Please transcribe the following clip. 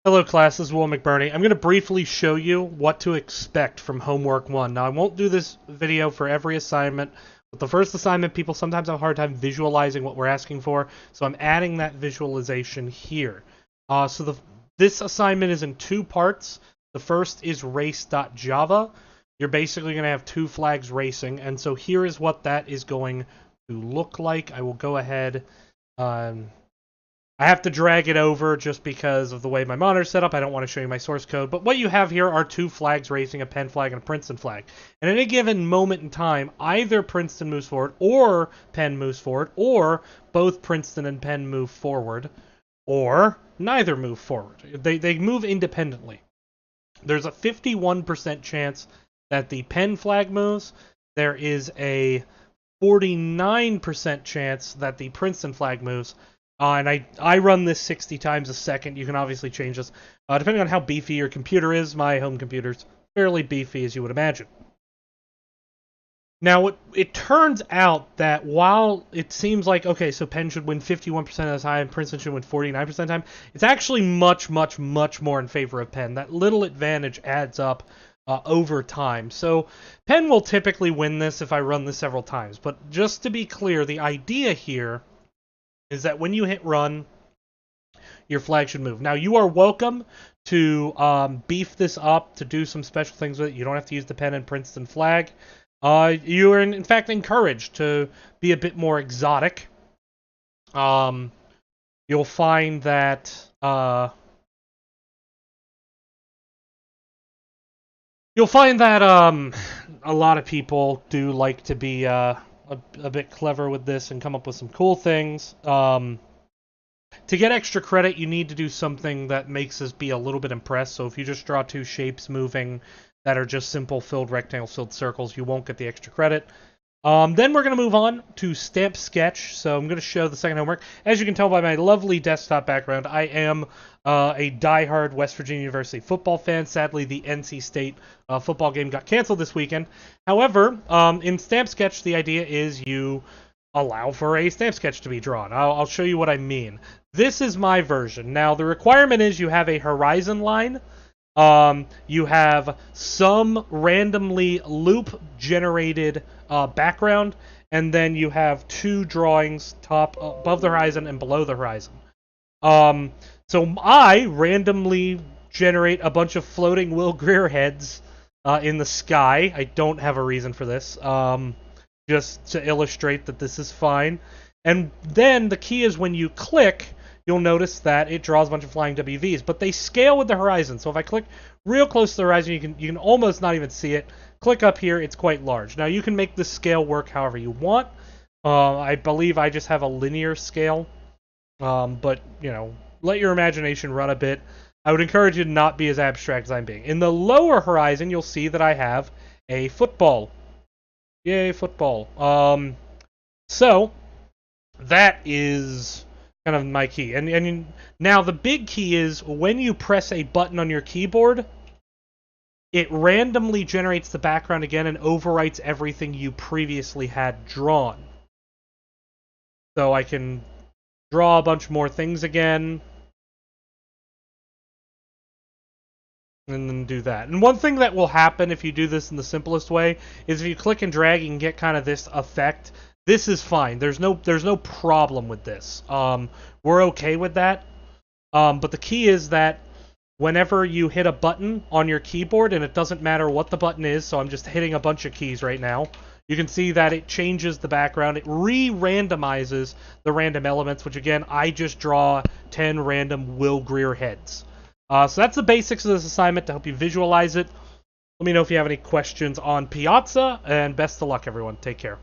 Hello class, this is Will McBurney. I'm going to briefly show you what to expect from homework 1. Now I won't do this video for every assignment, but the first assignment people sometimes have a hard time visualizing what we're asking for, so I'm adding that visualization here. This assignment is in two parts. The first is race.java. You're basically going to have two flags racing, and so here is what that is going to look like. I will go ahead. I have to drag it over just because of the way my monitor's set up. I don't want to show you my source code. But what you have here are two flags racing, a Penn flag and a Princeton flag. And at any given moment in time, either Princeton moves forward or Penn moves forward, or both Princeton and Penn move forward, or neither move forward. They move independently. There's a 51% chance that the Penn flag moves. There is a 49% chance that the Princeton flag moves. And I run this 60 times a second. You can obviously change this. Depending on how beefy your computer is, my home computer's fairly beefy, as you would imagine. Now, it turns out that while it seems like, okay, so Penn should win 51% of the time, Princeton should win 49% of the time, it's actually much, much, much more in favor of Penn. That little advantage adds up over time. So Penn will typically win this if I run this several times. But just to be clear, the idea here is that when you hit run, your flag should move. Now, you are welcome to beef this up, to do some special things with it. You don't have to use the Penn and Princeton flag. You are, in fact, encouraged to be a bit more exotic. You'll find that a lot of people do like to be a bit clever with this and come up with some cool things. To get extra credit, you need to do something that makes us be a little bit impressed. So if you just draw two shapes moving that are just simple filled rectangles, filled circles, you won't get the extra credit. Then we're going to move on to stamp sketch. So I'm going to show the second homework. As you can tell by my lovely desktop background, I am a diehard West Virginia University football fan. Sadly, the NC State football game got canceled this weekend. However, in stamp sketch, the idea is you allow for a stamp sketch to be drawn. I'll show you what I mean. This is my version. Now, the requirement is you have a horizon line. You have some randomly loop-generated background, and then you have two drawings above the horizon and below the horizon. So I randomly generate a bunch of floating Will Greer heads in the sky. I don't have a reason for this, just to illustrate that this is fine. And then the key is when you click, you'll notice that it draws a bunch of flying WVs, but they scale with the horizon. So if I click real close to the horizon, you can almost not even see it. Click up here, it's quite large. Now you can make the scale work however you want. I believe I just have a linear scale, but let your imagination run a bit. I would encourage you to not be as abstract as I'm being. In the lower horizon, you'll see that I have a football. Yay, football. So that is kind of my key. And now the big key is when you press a button on your keyboard, it randomly generates the background again and overwrites everything you previously had drawn. So I can draw a bunch more things again, and then do that. And one thing that will happen if you do this in the simplest way is if you click and drag, you can get kind of this effect. This is fine. There's no problem with this. We're okay with that. But the key is that whenever you hit a button on your keyboard, and it doesn't matter what the button is, so I'm just hitting a bunch of keys right now, you can see that it changes the background. It re-randomizes the random elements, which again, I just draw 10 random Will Greer heads. So that's the basics of this assignment to help you visualize it. Let me know if you have any questions on Piazza, and best of luck, everyone. Take care.